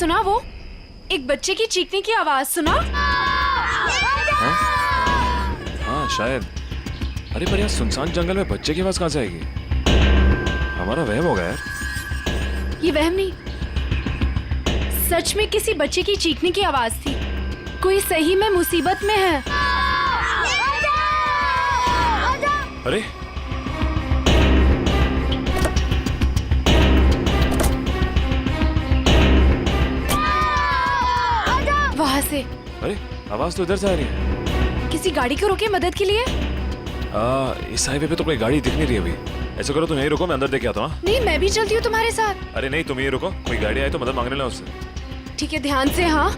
सुना वो एक बच्चे की चीखने की आवाज सुना? हाँ शायद। अरे पर यार सुनसान जंगल में बच्चे की आवाज कहाँ से आएगी? हमारा वहम होगा यार। ये वहम नहीं, सच में किसी बच्चे की चीखने की आवाज थी। कोई सही में मुसीबत में है। अरे वहां से अरे आवाज तो इधर से आ रही है। किसी गाड़ी को रोके मदद के लिए? इस हाईवे पे तो कोई गाड़ी दिख नहीं रही अभी। ऐसा करो तुम यहीं रुको, मैं अंदर देख के आता हूँ। नहीं, मैं भी चलती हूँ तुम्हारे साथ। अरे नहीं, तुम यहीं रुको, कोई गाड़ी आए तो मदद मांगने ला उससे। ठीक है, ध्यान से। हाँ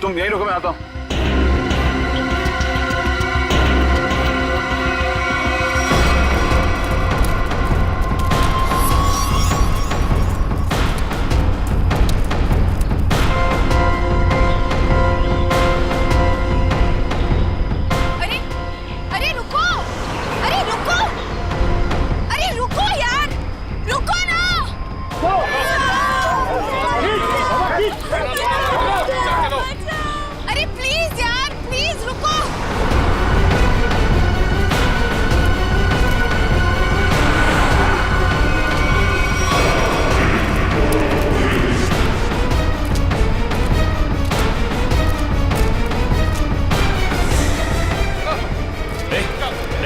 तुम यहीं रुको, मैं आता हूँ।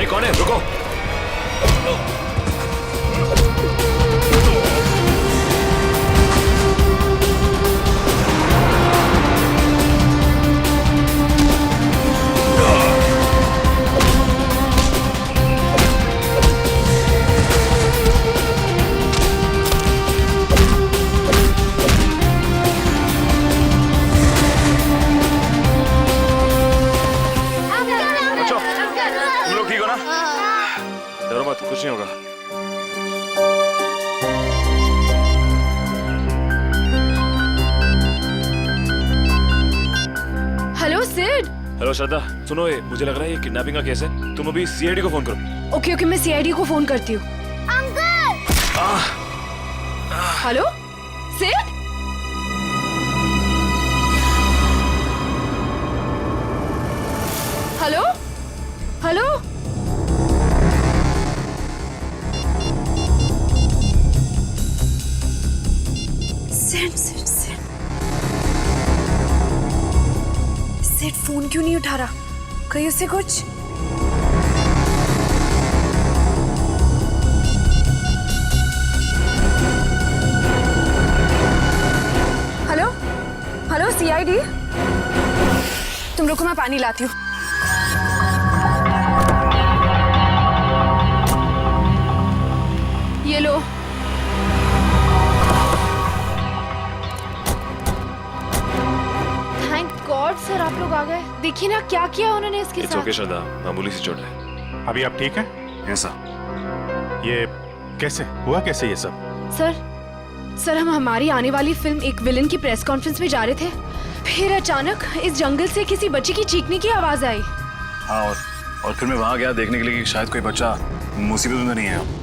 कौन है? रुको। डरो मत, कुछ नहीं होगा। हेलो सिड। हेलो श्रद्धा, सुनो ये मुझे लग रहा है ये किडनैपिंग का केस है। तुम अभी सीआईडी को फोन करो। ओके ओके, मैं सीआईडी को फोन करती हूँ। Hello Sid. Hello hello. Sid Sid Sid Sid phone क्यों नहीं उठा रहा? कहीं उससे कुछ? हेलो हेलो सीआईडी, तुम रुको, मैं पानी लाती हूँ। ये लो। थैंक गॉड सर, आप लोग आ गए। देखिए ना क्या किया उन्होंने इसके साथ। ओके श्रद्धा, मामूली सी चोट है। अभी आप ठीक हैं? Yes sir. ये कैसे हुआ, कैसे ये सब? सर हम हमारी आने वाली फिल्म एक विलन की प्रेस कॉन्फ्रेंस में जा रहे थे, फिर अचानक इस जंगल से किसी बच्चे की चीखने की आवाज आई। हाँ और फिर मैं वहां गया देखने के लिए कि शायद कोई बच्चा मुसीबत में नहीं है।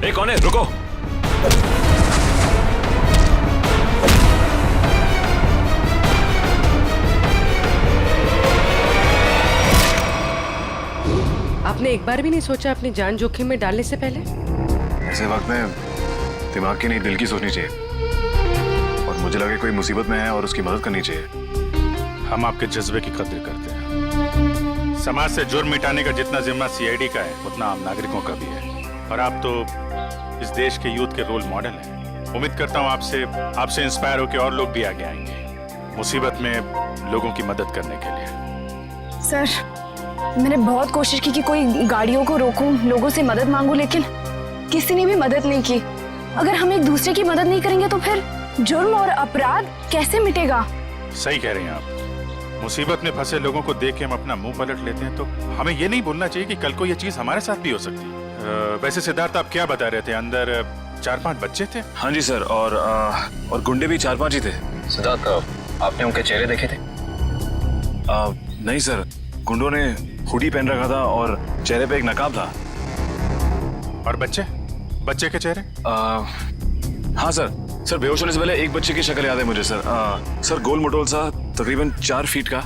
ए, कौन है? रुको। आपने एक बार भी नहीं सोचा अपनी जान जोखिम में डालने से पहले? ऐसे वक्त में दिमाग की नहीं दिल की सोचनी चाहिए। और मुझे लगे कोई मुसीबत में है और उसकी मदद करनी चाहिए। हम आपके जज्बे की कद्र करते हैं। समाज से जुर्म मिटाने का जितना जिम्मा सीआईडी का है, उतना आम नागरिकों का भी है। और आप तो इस देश के यूथ के रोल मॉडल हैं। उम्मीद करता हूँ आपसे इंस्पायर होकर और लोग भी आगे आएंगे मुसीबत में लोगों की मदद करने के लिए। सर मैंने बहुत कोशिश की कि कोई गाड़ियों को रोकूं, लोगों से मदद मांगूं, लेकिन किसी ने भी मदद नहीं की। अगर हम एक दूसरे की मदद नहीं करेंगे तो फिर जुर्म और अपराध कैसे मिटेगा? सही कह रही हैं आप। मुसीबत में फंसे लोगों को देख के हम अपना मुंह पलट लेते हैं, तो हमें ये नहीं भूलना चाहिए कि कल को ये चीज हमारे साथ भी हो सकती है। वैसे सिद्धार्थ, आप क्या बता रहे थे? अंदर 4-5 बच्चे थे? हाँ जी सर, और गुंडे भी 4-5 ही थे। सिद्धार्थ, आपने उनके चेहरे देखे थे? नहीं सर, गुंडों ने हुडी पहन रखा था और चेहरे पे एक नकाब था। और बच्चे? बच्चे के चेहरे? हाँ सर, सर बेहोश होने से पहले एक बच्चे की शक्ल याद है मुझे सर। सर गोल मटोल सा, तकरीबन 4 फीट का,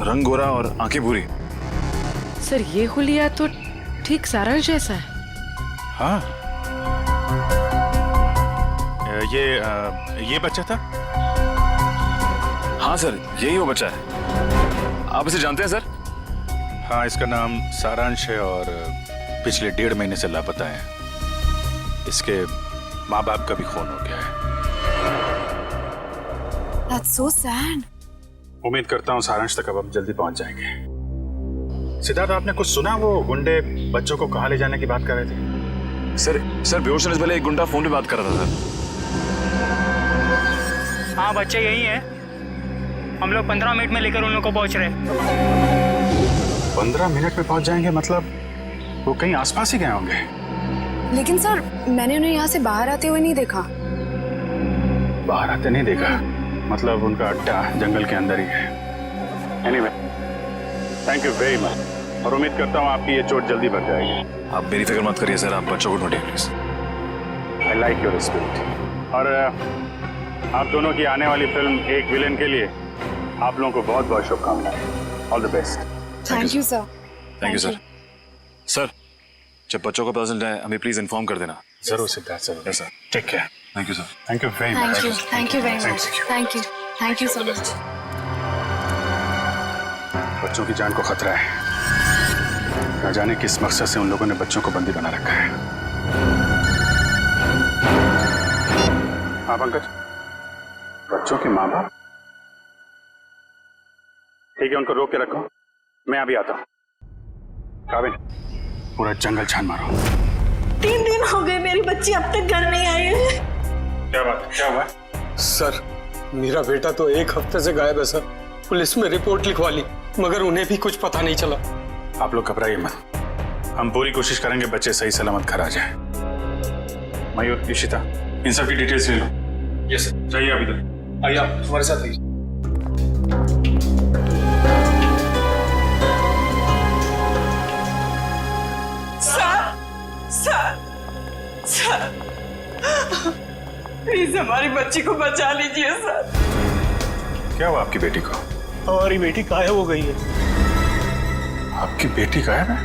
रंग गोरा और आंखें भूरी। सर ये हुलिया तो ठीक सारांश जैसा है। हाँ, ये बच्चा था? हाँ सर, यही वो बच्चा है। आप इसे जानते हैं सर? हाँ, इसका नाम सारांश है और पिछले 1.5 महीने से लापता है। इसके माँ बाप का भी खून हो गया है। That's so sad. उम्मीद करता हूँ सारांश तक अब हम जल्दी पहुंच जाएंगे। सिद्धार्थ, आपने कुछ सुना? वो गुंडे बच्चों को कहाँ ले जाने की बात कर रहे थे? सर बेहोश होने से पहले एक गुंडा फोन पे बात कर रहा था सर। हाँ, बच्चे यही है। हम लोग 15 मिनट में लेकर उन लोग को पहुंच रहे हैं। 15 मिनट में पहुंच जाएंगे? मतलब वो कहीं आसपास ही गए होंगे। लेकिन सर, मैंने उन्हें यहाँ से बाहर आते हुए नहीं देखा। बाहर आते नहीं देखा? मतलब उनका अड्डा जंगल के अंदर ही है। Anyway, thank you very much और उम्मीद करता हूँ आपकी ये चोट जल्दी भर जाएगी। आप मेरी फिक्र मत करिए सर, आप बच्चों को ढूंढिए please. I like your spirit. और आप दोनों की आने वाली फिल्म एक विलेन के लिए आप लोगों को बहुत बहुत शुभकामनाएं। All the best. Thank you sir. Thank you sir. Sir, जब बच्चों को पता चल जाए हमें प्लीज इन्फॉर्म कर देना। जरूर सिद्धार्थ, जरूर। Yes sir. Take care. Thank you sir. Thank you very much. Thank you very much. Thank you so much. बच्चों की जान को खतरा है। न जाने किस मकसद से उन लोगों ने बच्चों को बंदी बना रखा है। हाँ पंकज, बच्चों के माँ बाप? ठीक है, उनको रोक के रखो, मैं अभी आता हूँ। काबिल, पूरा जंगल छान मारो। 3 दिन हो गए मेरी बच्ची अब तक घर नहीं आई है। क्या बात, क्या हुआ? सर, मेरा बेटा तो 1 हफ्ते से गायब है सर। पुलिस में रिपोर्ट लिखवा ली मगर उन्हें भी कुछ पता नहीं चला। आप लोग घबराइए मत, हम पूरी कोशिश करेंगे बच्चे सही सलामत घर आ जाए। मयूर, इशिता, इन सब की डिटेल्स ले लो। Yes sir. चाहिए अभी तक। आइए आप हमारे साथ आइए। सर, प्लीज हमारी बच्ची को बचा लीजिए सर। क्या हुआ आपकी बेटी को? हमारी बेटी गायब हो गई है। आपकी बेटी गायब है?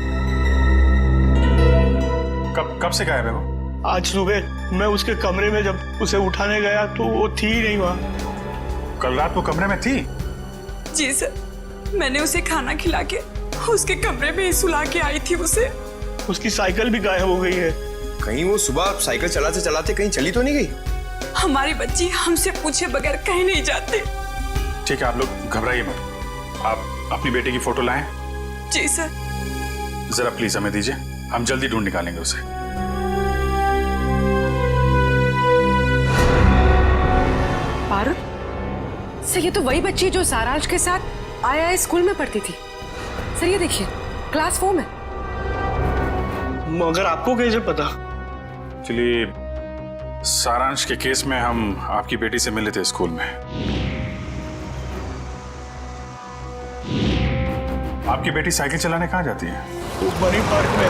कब से गायब है वो? आज सुबह मैं उसके कमरे में जब उसे उठाने गया तो वो थी ही नहीं वहाँ। कल रात वो कमरे में थी? जी सर, मैंने उसे खाना खिला के उसके कमरे में ही सुला के आई थी उसे। उसकी साइकिल भी गायब हो गई है। कहीं वो सुबह साइकिल चलाते चलाते कहीं चली तो नहीं गई? हमारी बच्ची हमसे पूछे बगैर कहीं नहीं जाती। ठीक है, आप लोग घबराइए मत। आप अपनी बेटी की फोटो लाएं। जी सर। जरा प्लीज हमें दीजिए, हम जल्दी ढूंढ निकालेंगे उसे। पारुल, सर ये तो वही बच्ची जो सारांश के साथ आया स्कूल में पढ़ती थी। सर ये देखिए, क्लास 4 में। मगर आपको कैसे पता? एक्चुअली सारांश के केस में हम आपकी बेटी से मिले थे स्कूल में। आपकी बेटी साइकिल चलाने कहाँ जाती है? उस बड़ी पार्क में।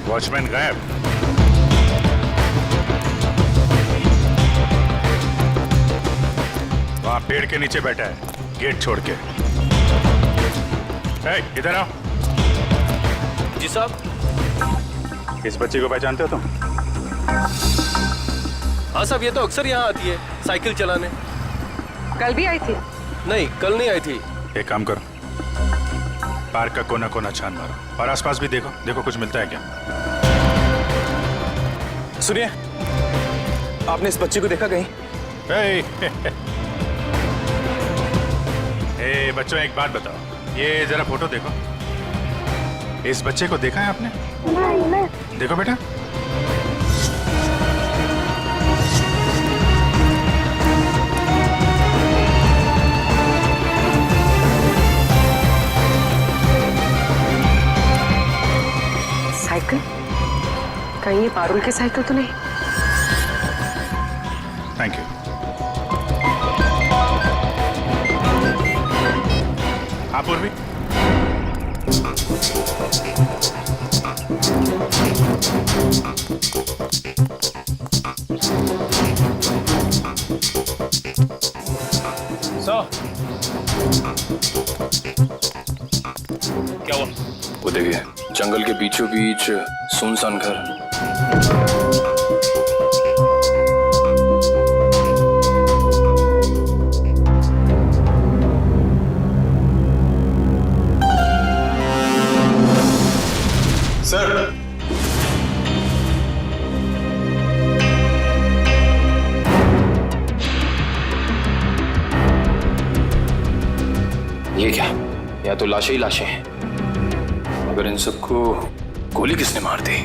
वॉचमैन गायब। वहां पेड़ के नीचे बैठा है, गेट छोड़ के। इधर आओ। जी साहब। इस बच्ची को पहचानते हो तुम? हाँ साहब, ये तो अक्सर यहाँ आती है साइकिल चलाने। कल भी आई थी? नहीं, कल नहीं आई थी। एक काम करो, पार्क का कोना कोना छान मारो और आसपास भी देखो, देखो कुछ मिलता है क्या। सुनिए, आपने इस बच्ची को देखा कहीं? ए बच्चों, एक बात बताओ, ये जरा फोटो देखो। इस बच्चे को देखा है आपने? नहीं। देखो बेटा। साइकिल? कहीं ये पारुल की साइकिल तो नहीं? Thank you. हाँ पूर्वी, क्या हुआ? वो देखिए, जंगल के बीचों बीच सुनसान घर। सर, ये क्या? या तो लाशें ही लाशें हैं, मगर इन सबको गोली किसने मार दी?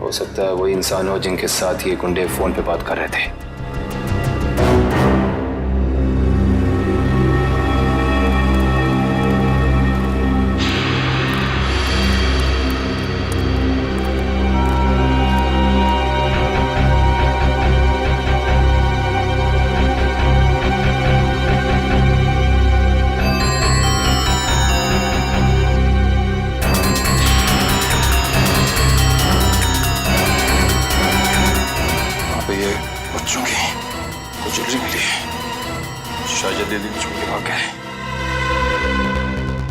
हो सकता है वही इंसान हो जिनके साथ ये गुंडे फोन पे बात कर रहे थे। ये बच्चों की कुछ ज्वेलरी मिली है, शायद दीदी छोड़ के भाग गए।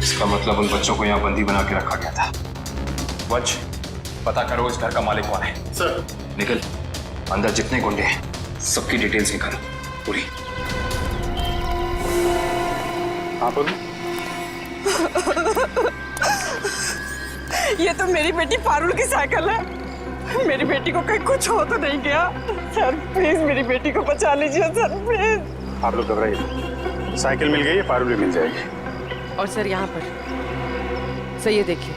इसका मतलब उन बच्चों को यहाँ बंदी बना के रखा गया था। वंश, पता करो इस घर का मालिक कौन है। सर। निकल, अंदर जितने गुंडे हैं सबकी डिटेल्स निकाल पूरी। हाँ बोलो। ये तो मेरी बेटी पारुल की साइकिल है। मेरी बेटी को कहीं कुछ हो तो नहीं गया? सर प्लीज मेरी बेटी को बचा लीजिए सर, प्लीज। आप लोग घबराइए, साइकिल मिल गई है, पारुल भी मिल जाएगी। और सर यहाँ पर सर ये देखिए,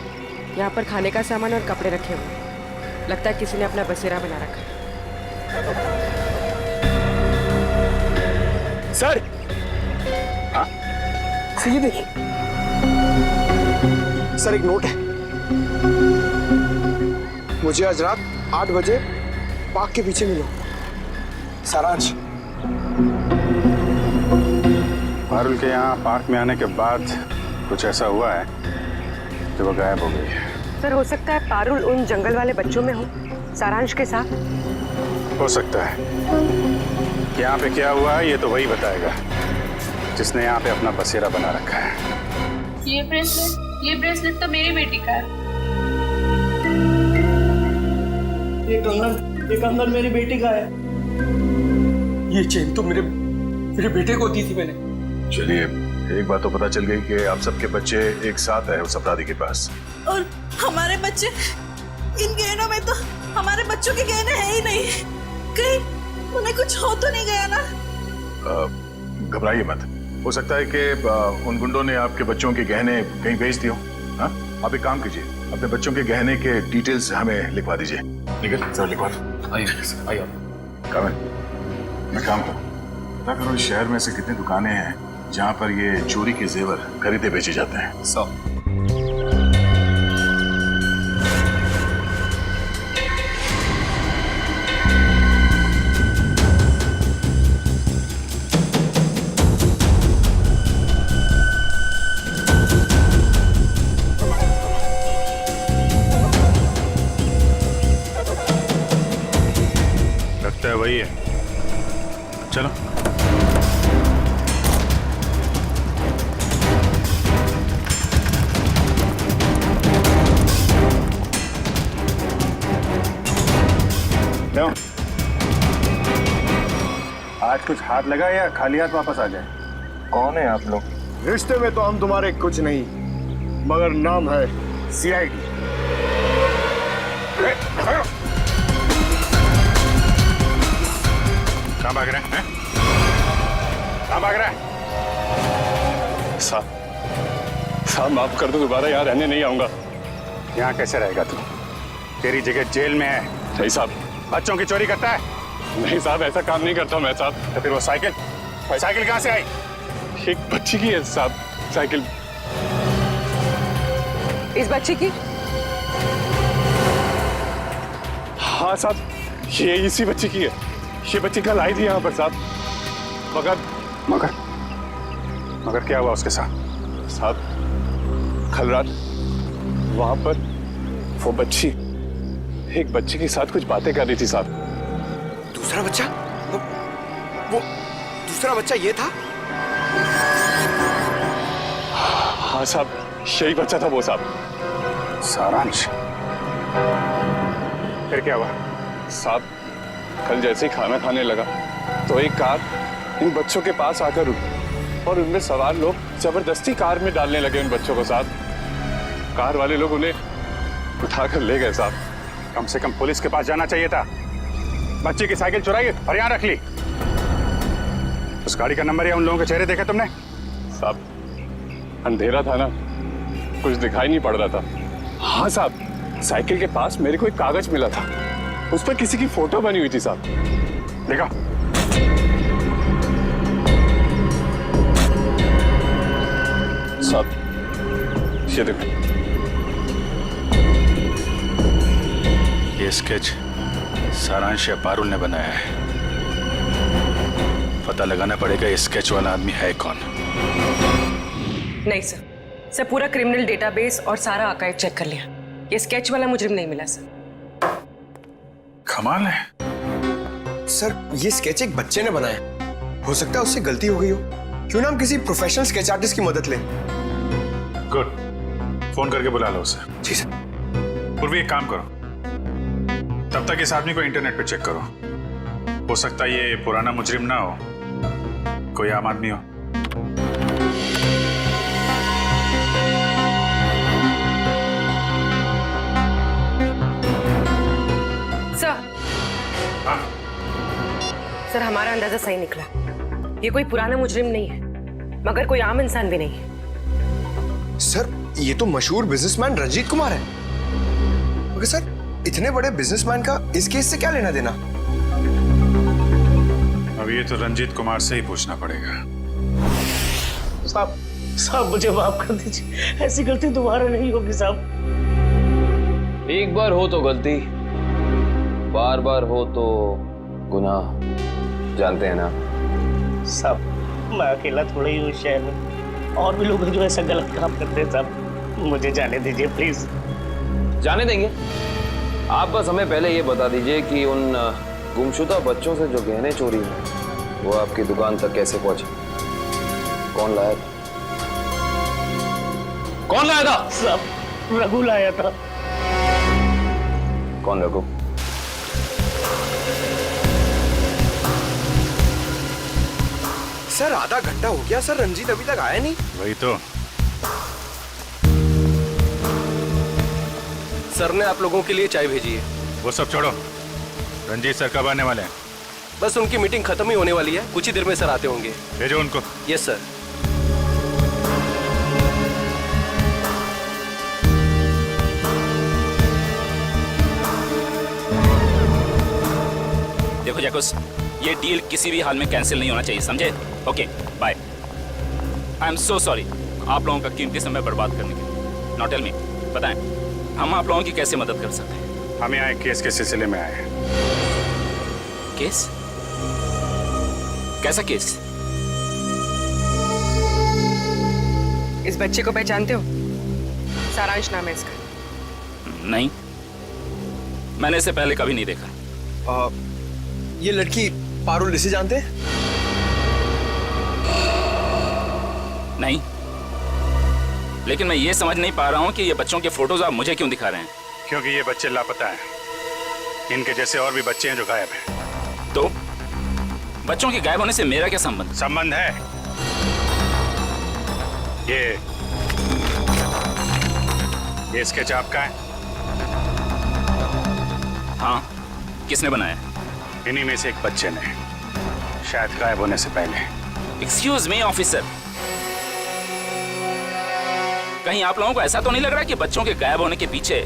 यहाँ पर खाने का सामान और कपड़े रखे हुए हैं। लगता है किसी ने अपना बसेरा बना रखा है। सर, हाँ? सर ये देखिए, सर एक नोट है। मुझे आज रात 8 बजे पार्क के पीछे मिलो, सारांश। पारुल के यहाँ पार्क में आने के बाद कुछ ऐसा हुआ है कि वो गायब हो गई है। सर हो सकता है पारुल उन जंगल वाले बच्चों में हो, सारांश के साथ। हो सकता है। यहाँ पे क्या हुआ है ये तो वही बताएगा जिसने यहाँ पे अपना बसेरा बना रखा है। ये ब्रेसलेट तो मेरी बेटी का है। ये कंगन मेरी बेटी का है। ये चेन तो मेरे बेटे को दी थी मैंने। चलिए, एक बात तो पता चल गई कि आप सबके बच्चे एक साथ है उस अपराधी के पास। और हमारे बच्चे, इन गहनों में तो हमारे बच्चों के गहने हैं ही नहीं। कहीं उन्हें कुछ हो तो नहीं गया ना? घबराइए मत, हो सकता है कि उन गुंडों ने आपके बच्चों के गहने कहीं बेच दिए हो। हाँ, आप एक काम कीजिए, अपने बच्चों के गहने के डिटेल्स हमें लिखवा दीजिए। निकल सर, लिखवा दो। आइए आइए। कामिल, मैं काम करूँ, पता करो इस शहर में से कितनी दुकानें हैं जहाँ पर ये चोरी के जेवर खरीदे बेचे जाते हैं। सब लगता है वही है। चलो। क्यों? आज कुछ हाथ लगा या खाली हाथ वापस आ जाए? कौन है आप लोग? रिश्ते में तो हम तुम्हारे कुछ नहीं, मगर नाम है CID। कहाँ भाग रहे हैं? कहाँ भाग रहे हैं? साहब माफ कर दो, दोबारा यहाँ रहने नहीं आऊंगा। यहाँ कैसे रहेगा तू? तेरी जगह जेल में है। नहीं साहब, बच्चों की चोरी करता है? नहीं साहब, ऐसा काम नहीं करता मैं साहब। तो फिर वो साइकिल कहाँ से आई? एक बच्ची की है साहब साइकिल। इस बच्चे की? हाँ साहब, ये इसी बच्ची की है। ये बच्ची कल आई थी यहाँ पर साहब, मगर क्या हुआ उसके साथ? साहब कल रात वहां पर वो बच्ची एक बच्चे के साथ कुछ बातें कर रही थी साहब। दूसरा बच्चा? वो दूसरा बच्चा ये था? हाँ साहब, यही बच्चा था वो साहब। सारांश, फिर क्या हुआ? साहब, कल जैसे ही खाना खाने लगा तो एक कार इन बच्चों के पास आकर रुकी और उनमें सवार लोग जबरदस्ती कार में डालने लगे उन बच्चों को साहब। कार वाले लोग उन्हें उठाकर ले गए साहब। कम से कम पुलिस के पास जाना चाहिए था। बच्चे की साइकिल चुराई और यहाँ रख ली। उस गाड़ी का नंबर या उन लोगों के चेहरे देखे तुमने? साहब, अंधेरा था ना, कुछ दिखाई नहीं पड़ रहा था। हाँ साहब, साइकिल के पास मेरे को एक कागज मिला था, उस पर किसी की फोटो बनी हुई थी साहब। देखा? साहब, ये देखो। ये स्केच सारांश या पारुल ने बनाया है। पता लगाना पड़ेगा ये स्केच वाला आदमी है कौन। नहीं सर पूरा क्रिमिनल डेटाबेस और सारा आर्काइव चेक कर लिया। ये स्केच वाला मुजरिम नहीं मिला सर। कमाल है। सर ये स्केच एक बच्चे ने बनाया, हो सकता है उससे गलती हो गई हो। क्यों ना हम किसी प्रोफेशनल स्केच आर्टिस्ट की मदद लें? गुड, फोन करके बुला लो उसे। जी सर। पूर्वी एक काम करो, तब तक इस आदमी को इंटरनेट पे चेक करो। हो सकता है ये पुराना मुजरिम ना हो, कोई आम आदमी हो। सर हमारा अंदाजा सही निकला। ये कोई पुराना मुजरिम नहीं है, मगर कोई आम इंसान भी नहीं है। सर ये तो मशहूर बिजनेसमैन रंजीत कुमार है। मगर सर इतने बड़े बिजनेसमैन का इस केस से क्या लेना देना? अब ये तो रंजीत कुमार से ही पूछना पड़ेगा। साहब मुझे माफ कर दीजिए, ऐसी गलती दोबारा नहीं होगी साहब। एक बार हो तो गलती, बार बार हो तो गुनाह, जानते हैं ना साहब। मैं अकेला थोड़ा ही हूँ शहर में, और भी लोग जो ऐसा गलत काम करते हैं साहब। मुझे जाने दीजिए प्लीज। जाने देंगे। आप बस हमें पहले ये बता दीजिए कि उन गुमशुदा बच्चों से जो गहने चोरी हुए वो आपकी दुकान तक कैसे पहुंचे? कौन लाया था? कौन लाया था? साहब रघु लाया था। कौन रघु? सर आधा घंटा हो गया सर, रंजीत अभी तक आया नहीं। वही तो। सर ने आप लोगों के लिए चाय भेजी है। वो सब छोड़ो, रंजीत सर कब आने वाले हैं? बस उनकी मीटिंग खत्म ही होने वाली है, कुछ ही देर में सर आते होंगे। भेजो उनको। Yes sir. देखो जैकुस, ये डील किसी भी हाल में कैंसिल नहीं होना चाहिए, समझे? Okay bye. I am so sorry आप लोगों का कीमती समय बर्बाद करने के लिए। नॉट टेल मी, बताएं हम आप लोगों की कैसे मदद कर सकते हैं? हम यहाँ एक केस के सिलसिले में आए हैं। केस? कैसा केस? इस बच्चे को पहचानते हो? सारांश नाम है इसका। नहीं, मैंने इसे पहले कभी नहीं देखा। ये लड़की पारुल इसे जानते हैं? नहीं, लेकिन मैं ये समझ नहीं पा रहा हूँ कि ये बच्चों के फोटोज आप मुझे क्यों दिखा रहे हैं? क्योंकि ये बच्चे लापता हैं। इनके जैसे और भी बच्चे हैं जो गायब हैं। तो बच्चों के गायब होने से मेरा क्या संबंध? संबंध है। ये स्केच आपका है? हाँ, किसने बनाया? इन्हीं में से एक बच्चे ने, शायद गायब होने से पहले। एक्सक्यूज मी ऑफिसर, कहीं आप लोगों को ऐसा तो नहीं लग रहा कि बच्चों के गायब होने के पीछे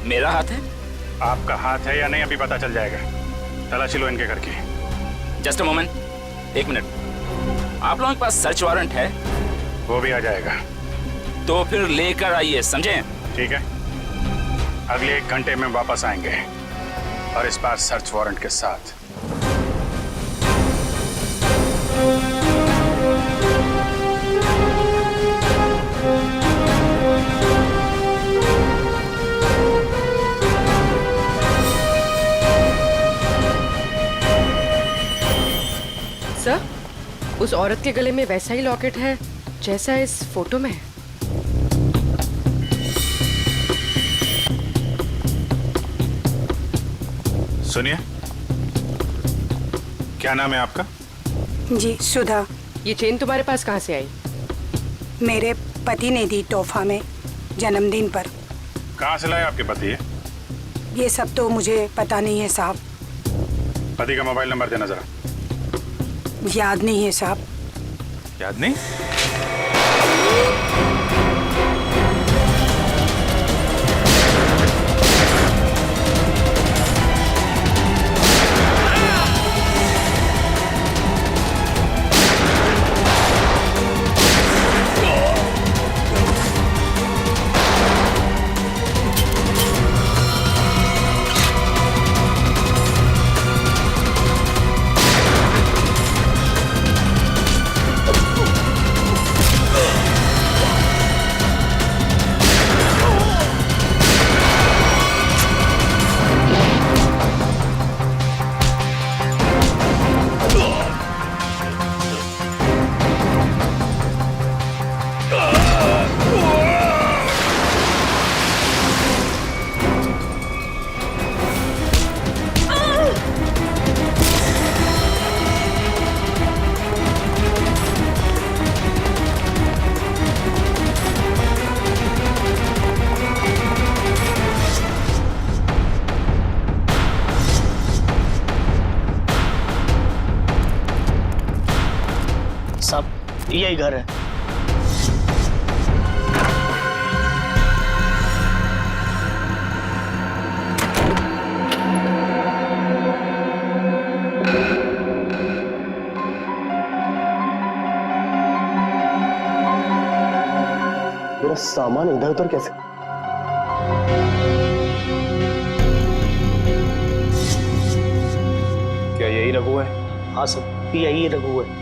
मेरा हाथ है? आपका हाथ है या नहीं अभी पता चल जाएगा। तलाशी लो इनके घर की। जस्ट अ मोमेंट, एक मिनट। आप लोगों के पास सर्च वारंट है? वो भी आ जाएगा। तो फिर लेकर आइए, समझे? ठीक है, अगले 1 घंटे में वापस आएंगे और इस बार सर्च वारंट के साथ। सर, उस औरत के गले में वैसा ही लॉकेट है जैसा इस फोटो में है। सुनिए, क्या नाम है आपका? जी सुधा। ये चेन तुम्हारे पास कहाँ से आई? मेरे पति ने दी तोहफा में जन्मदिन पर। कहाँ से लाए आपके पति? ये सब तो मुझे पता नहीं है साहब। पति का मोबाइल नंबर देना जरा। याद नहीं है साहब। याद नहीं? साहब यही घर है। मेरा सामान इधर उधर कैसे? क्या यही रघु है? हाँ सब यही रघु है।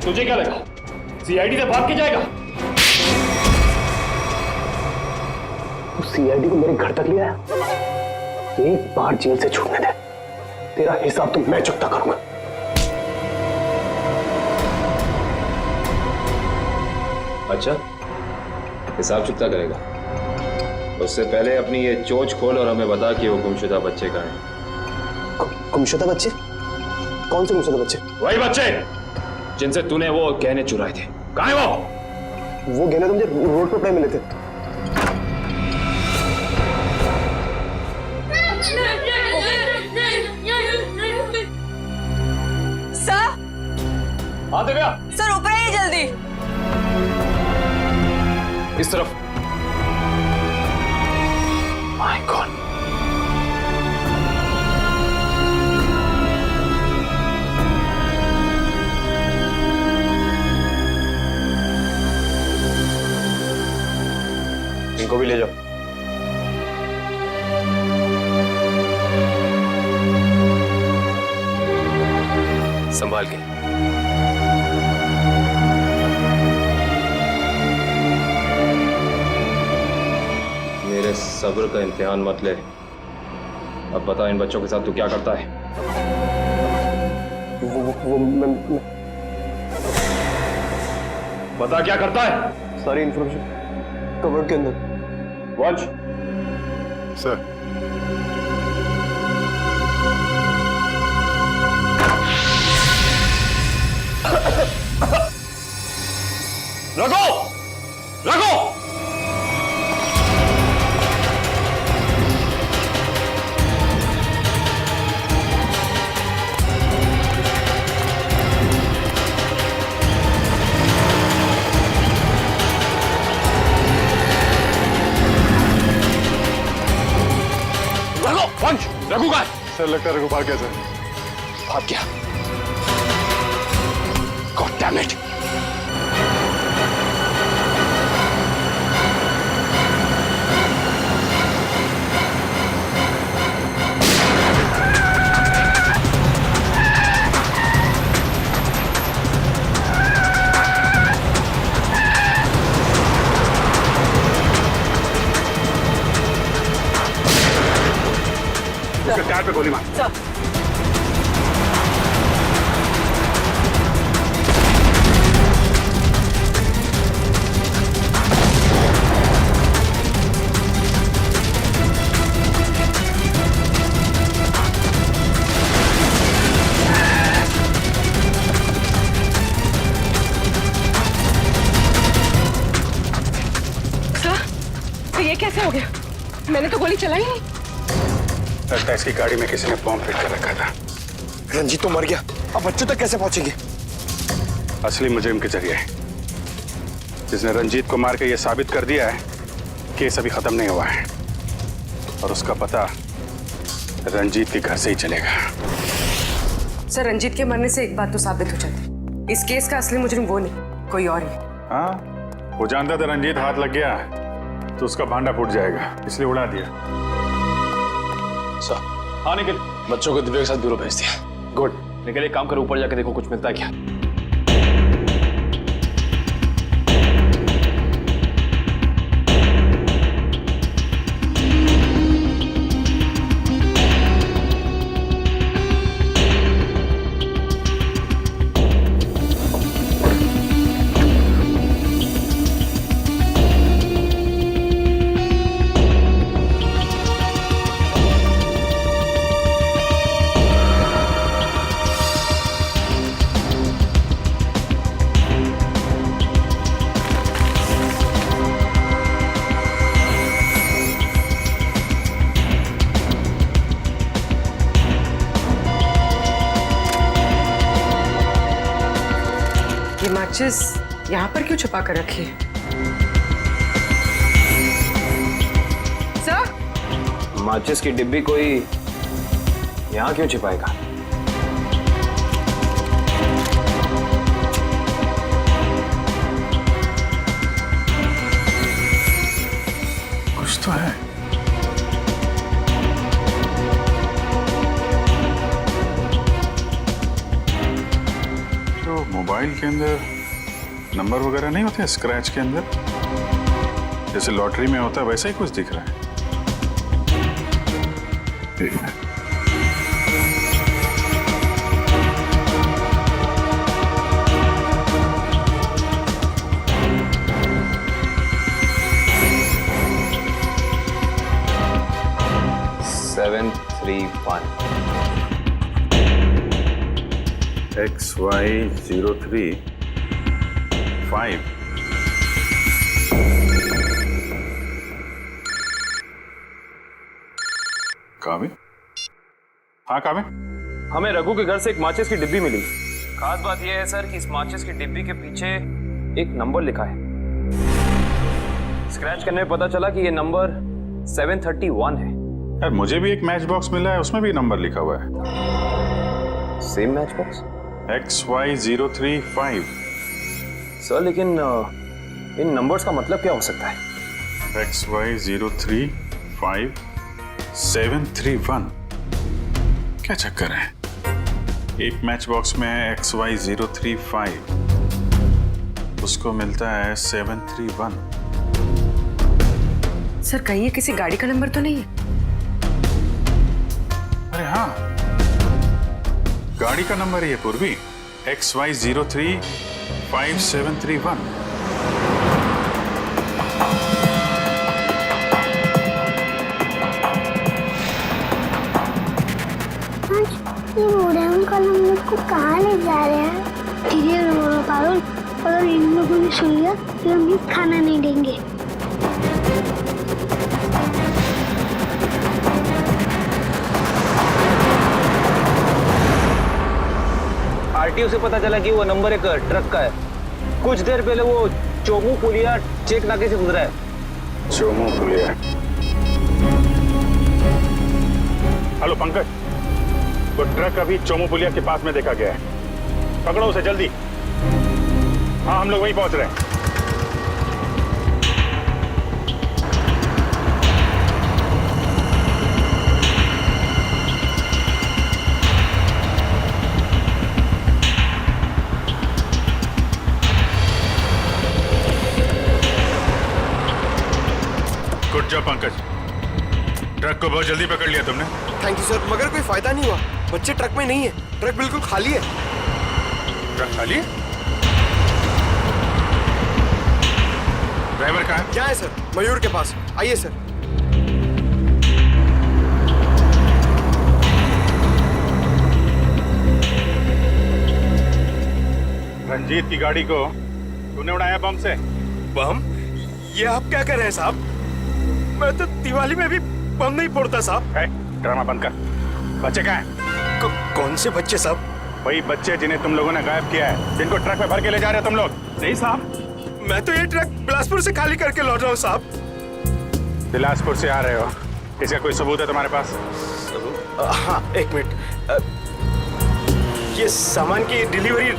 तुझे क्या लगा सीआईडी से भाग के जाएगा? तू सीआईडी को मेरे घर तक ले आया? एक बार जेल से छूटने दे, तेरा हिसाब तो मैं चुकता करूंगा। अच्छा, हिसाब चुकता करेगा? उससे पहले अपनी ये चोंच खोल और हमें बता कि वो गुमशुदा बच्चे कहाँ हैं। गुमशुदा बच्चे? कौन से गुमशुदा बच्चे? वही बच्चे जिनसे तूने वो गहने चुराए थे। कहाँ है वो? वो गहने तो मुझे रोड पर मिले थे। सर, हाँ दिव्या, सर ऊपर आइए जल्दी। इस तरफ। माय गॉड, इनको भी ले जाओ। संभाल के। मेरे सब्र का इम्तिहान मत ले। अब बता इन बच्चों के साथ तू क्या करता है? मैं बता क्या करता है? सारी इंफॉर्मेशन कवर्ड के अंदर। Watch sir. रखो, रखो। रघु का सर, लगता है रघु भाग गया सर। भाग गया। God damn it. टायर पे गोली मार। तो ये कैसे हो गया? मैंने तो गोली चलाई नहीं। लगता है इसकी गाड़ी में किसी ने बॉम्ब फिट कर रखा था। रंजीत तो मर गया, अब बच्चों तक कैसे पहुंचेंगे? असली मुजरिम के जरिए, जिसने रंजीत को मार के ये साबित कर दिया है केस अभी खत्म नहीं हुआ है, और उसका पता रंजीत के घर से ही चलेगा। सर, रंजीत के मरने से एक बात तो साबित हो जाती, इस केस का असली मुजरिम वो नहीं, कोई और ही। हाँ, वो जानता था रंजीत हाथ लग गया तो उसका भांडा फूट जाएगा, इसलिए उड़ा दिया। सर, हाँ निखिल, बच्चों को दिव्या के साथ ब्यूरो भेज दिया। गुड। निखिल, एक काम करो, ऊपर जाके देखो कुछ मिलता है क्या। ये माचिस यहाँ पर क्यों छुपा कर रखी है? सर, माचिस की डिब्बी कोई यहाँ क्यों छिपाएगा? कुछ तो है। तो मोबाइल के अंदर नंबर वगैरह नहीं होते स्क्रैच के अंदर, जैसे लॉटरी में होता है वैसा ही कुछ दिख रहा है। ठीक है। XY035 काबिल? हाँ काबिल? हमें रघु के घर से एक माचिस की डिब्बी मिली। खास बात यह है सर कि इस माचिस की डिब्बी के पीछे एक नंबर लिखा है। स्क्रैच करने में पता चला कि यह नंबर 731 है। यार मुझे भी एक मैच बॉक्स मिला है, उसमें भी नंबर लिखा हुआ है। Same match box? XY035। Sir लेकिन इन नंबर्स का मतलब क्या हो सकता है? XY035 731। क्या चक्कर है? एक मैच बॉक्स में है XY035, उसको मिलता है 731। सर, कहीं ये किसी गाड़ी का नंबर तो नहीं है? अरे हाँ, गाड़ी का नंबर है पूर्वी, XY035 ये मोड़न का नंबर को कहाँ ले जा रहे हैं? धीरे रो पारुल, अगर इन लोगों ने सुन लिया तो हम भी खाना नहीं देंगे। आरटीओ से पता चला कि वो नंबर एक ट्रक का है। कुछ देर पहले वो चोमू पुलिया चेक नाके से गुजरा है। चोमू पुलिया? हेलो पंकज, वो ट्रक अभी चोमू पुलिया के पास में देखा गया है, पकड़ो उसे जल्दी। हाँ, हम लोग वहीं पहुंच रहे हैं। गुड जॉब पंकज, ट्रक को बहुत जल्दी पकड़ लिया तुमने। थैंक यू सर, मगर कोई फायदा नहीं हुआ। बच्चे ट्रक में नहीं है, ट्रक बिल्कुल खाली है। ट्रक खाली है? ड्राइवर कहाँ है? क्या है सर? मयूर के पास। आइए सर। रंजीत की गाड़ी को तूने उड़ाया बम से? बम? ये आप क्या कर रहे हैं साहब? मैं तो दिवाली में भी बम नहीं फोड़ता साहब। ड्रामा बंद कर। बच्चे कहाँ हैं? कौन से बच्चे साहब? वही बच्चे जिन्हें तुम लोगों ने गायब किया है, जिनको ट्रक में भर के ले जा रहे हो तुम लोग। नहीं साहब, मैं तो ये ट्रक बिलासपुर से खाली करके लौट रहा हूँ साहब। बिलासपुर से आ रहे हो? इसका कोई सबूत है तुम्हारे पास? हाँ, एक मिनट। ये सामान की डिलीवरी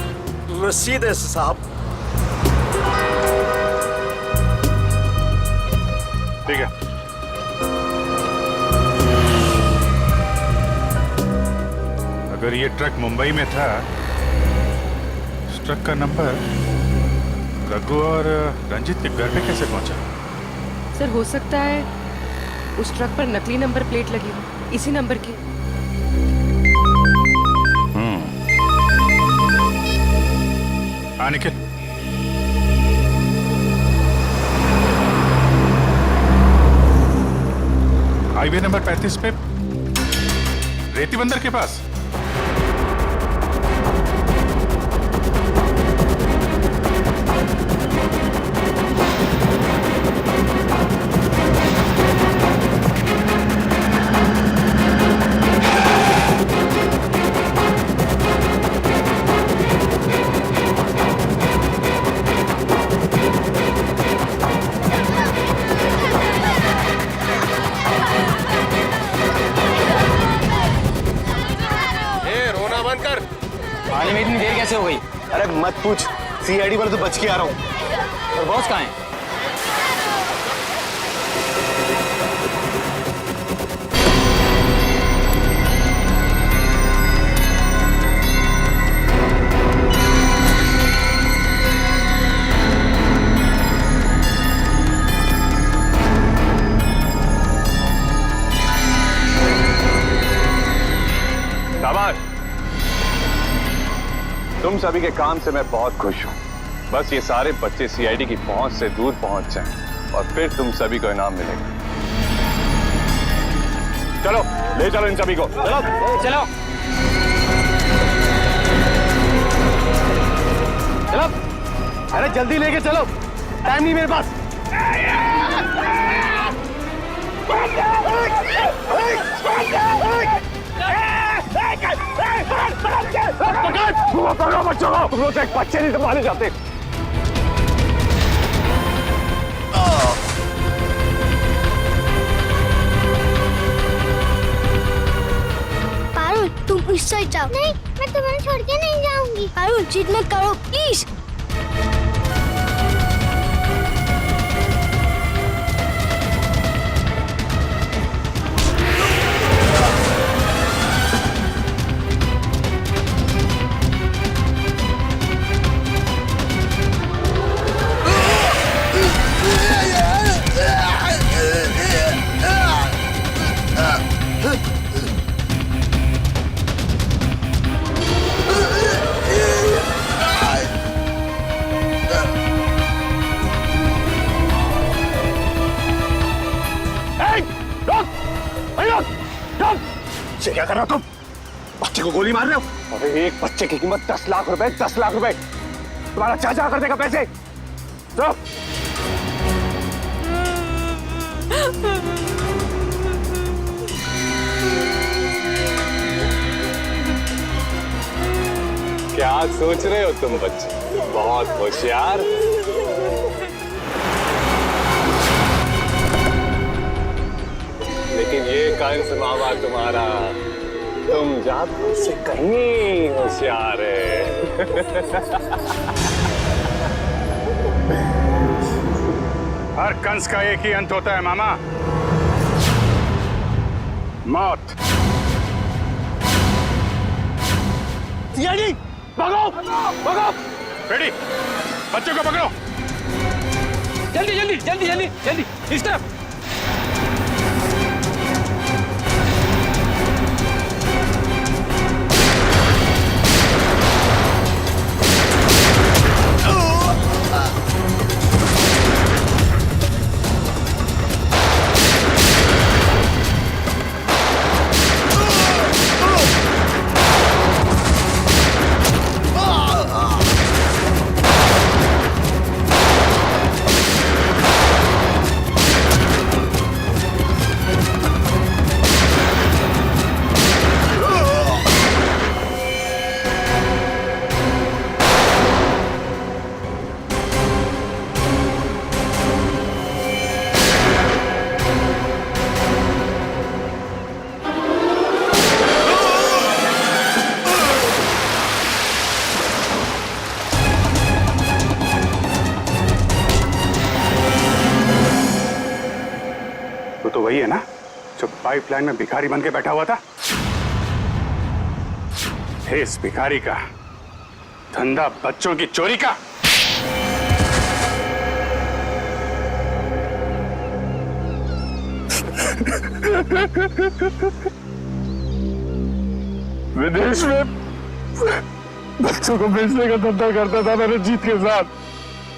रसीद है साहब। ठीक है। अगर ये ट्रक मुंबई में था, इस ट्रक का नंबर रघु और रंजीत के घर पे कैसे पहुंचा? सर हो सकता है उस ट्रक पर नकली नंबर प्लेट लगी हो, इसी नंबर की। हाँ निखिल, हाईवे नंबर 35 पे रेती बंदर के पास। आने में इतनी देर कैसे हो गई? अरे मत पूछ, सीआईडी वाले तो बच के आ रहा हूँ। और बॉस कहाँ है? शाबाश, तुम सभी के काम से मैं बहुत खुश हूं। बस ये सारे बच्चे सीआईडी की पहुंच से दूर पहुंच जाएं और फिर तुम सभी को इनाम मिलेगा। चलो ले चलो इन सभी को। चलो चलो चलो, अरे जल्दी लेके चलो, टाइम नहीं मेरे पास। पकड़ो बच्चों को, तुम लोग एक बच्चे नहीं संभाले जाते। पारुल तुम इस साइड जाओ। नहीं, मैं तुम्हें छोड़ के नहीं जाऊंगी। पारुल जिद मत करो प्लीज। क्या कर रहे हो तुम? बच्चे को गोली मार रहे हो? अरे एक बच्चे की कीमत 10 लाख रुपए, 10 लाख रुपए। तुम्हारा चाचा कर देगा पैसे। तो क्या सोच रहे हो तुम बच्चे? बहुत होशियार। लेकिन ये कंस मामा तुम्हारा, तुम जादू से कहीं होशियार है। हर कंस का एक ही अंत होता है मामा, मौत। सीआईडी भागो भागो। बेटी, बच्चों को पकड़ो। जल्दी जल्दी जल्दी जल्दी जल्दी इस तरफ। तो वही है ना जो पाइपलाइन में भिखारी बन के बैठा हुआ था। इस भिखारी का धंधा बच्चों की चोरी का। विदेश में बच्चों को बेचने का धंधा करता था मैं रंजीत के साथ।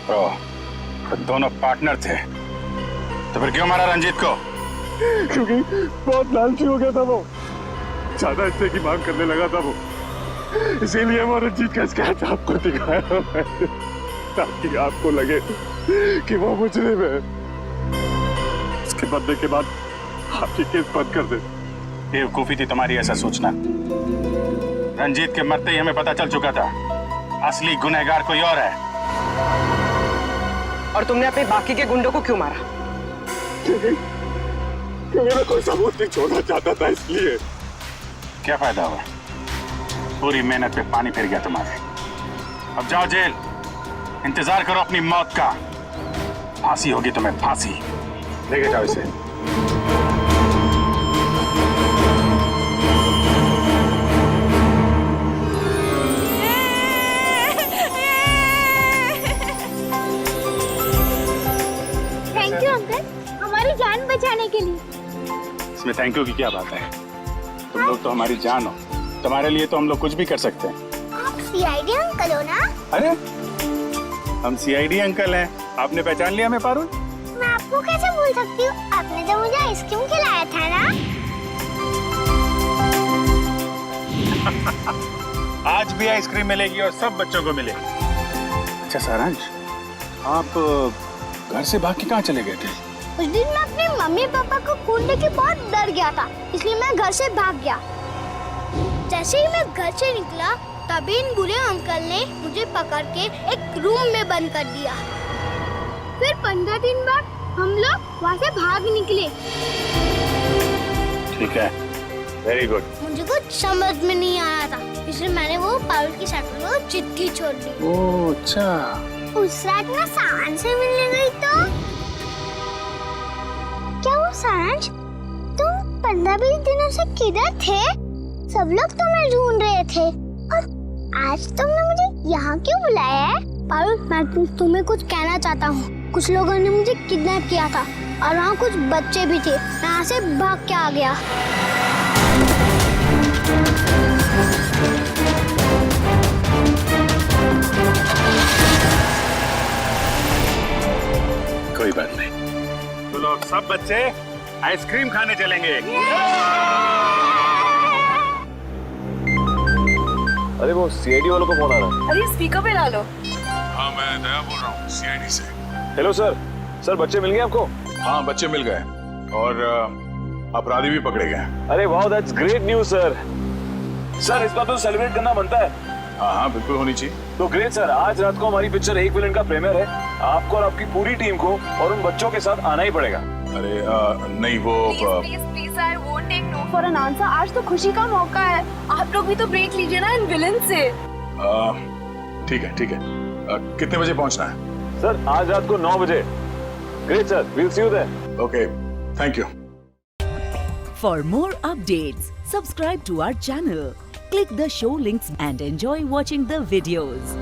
तो दोनों पार्टनर थे, तो फिर क्यों मारा रंजीत को? क्योंकि बहुत लालची हो गया था वो, ज्यादा हिस्से की मांग करने लगा था वो, इसीलिए वो रंजीत का स्केच आपको दिखाया मैंने, ताकि आपको लगे कि वो मुजरिम है। उसके बदले के बाद आपकी केस बंद कर दे। बेवकूफी थी तुम्हारी ऐसा सोचना। रंजीत के मरते ही हमें पता चल चुका था असली गुनहगार कोई और है। और तुमने अपने बाकी के गुंडों को क्यों मारा? क्योंकि मैं कोई सबूत नहीं छोड़ना चाहता था, इसलिए। क्या फायदा हुआ? पूरी मेहनत पे पानी फिर गया तुम्हारे। अब जाओ जेल, इंतजार करो अपनी मौत का। फांसी होगी तुम्हें, फांसी। लेके जाओ इसे। थैंक यू अंकल, हमारी जान बचाने के लिए। इसमें थैंक यू की क्या बात है? तुम लोग तो हमारी जान हो, तुम्हारे लिए तो हम लोग कुछ भी कर सकते हैं। आप सीआईडी अंकल हो ना? अरे हम सीआईडी अंकल हैं, आपने पहचान लिया हमें पारुल? मैं आपको कैसे भूल सकती हूँ, आपने तो मुझे आइसक्रीम खिलाया था ना। आज भी आइसक्रीम मिलेगी और सब बच्चों को मिलेगी। अच्छा सारांश, आप घर से भाग के कहाँ चले गए थे? उस दिन मैं अपने मम्मी पापा को खून देख के बहुत डर गया था, इसलिए मैं घर से भाग गया। जैसे ही मैं घर से निकला तभी इन बुरे अंकल ने मुझे पकड़ के एक रूम में बंद कर दिया। फिर 15 दिन बाद हम लोग वहाँ से भाग निकले। ठीक है, वेरी गुड। मुझे कुछ समझ में नहीं आया था, इसलिए मैंने वो पारुल की साइकिल को चिट्ठी छोड़ दी। ओह अच्छा। उस रात मैं सारांश से मिलने गई तो क्या वो सारांश, तुम 15-20 दिनों से किधर थे? सब लोग तुम्हें ढूंढ रहे थे और आज तुमने मुझे यहाँ क्यों बुलाया है? पारुल, मैं तुम्हें कुछ कहना चाहता हूँ। कुछ लोगों ने मुझे किडनैप किया था और वहाँ कुछ बच्चे भी थे। मैं यहाँ से भाग के आ गया। कोई बात नहीं, तो लोग सब बच्चे आइसक्रीम खाने चलेंगे। अरे वो सीआईडी वालों को फोन आ रहा है। अरे स्पीकर पे डालो। हाँ मैं दया बोल रहा हूँ सीआईडी से। हेलो सर, सर बच्चे मिल गए आपको? हाँ बच्चे मिल गए और अपराधी भी पकड़े गए। अरे वाह, that's great news sir. Sir इस बात तो सेलिब्रेट करना बनता है। हाँ हाँ बिल्कुल होनी चाहिए। तो ग्रेट सर, आज रात को हमारी पिक्चर एक विलन का प्रीमियर है। आपको और आपकी पूरी टीम को और उन बच्चों के साथ आना ही पड़ेगा। अरे नहीं वो please I won't take no for an answer. आज तो खुशी का मौका है, आप लोग भी तो ब्रेक लीजिए ना इन विलन से। ठीक है ठीक है। कितने बजे पहुंचना है? सर आज रात को 9 बजे। Great sir, will see you there. Okay, thank you. For more updates, subscribe to our channel, click the show links and enjoy watching the videos.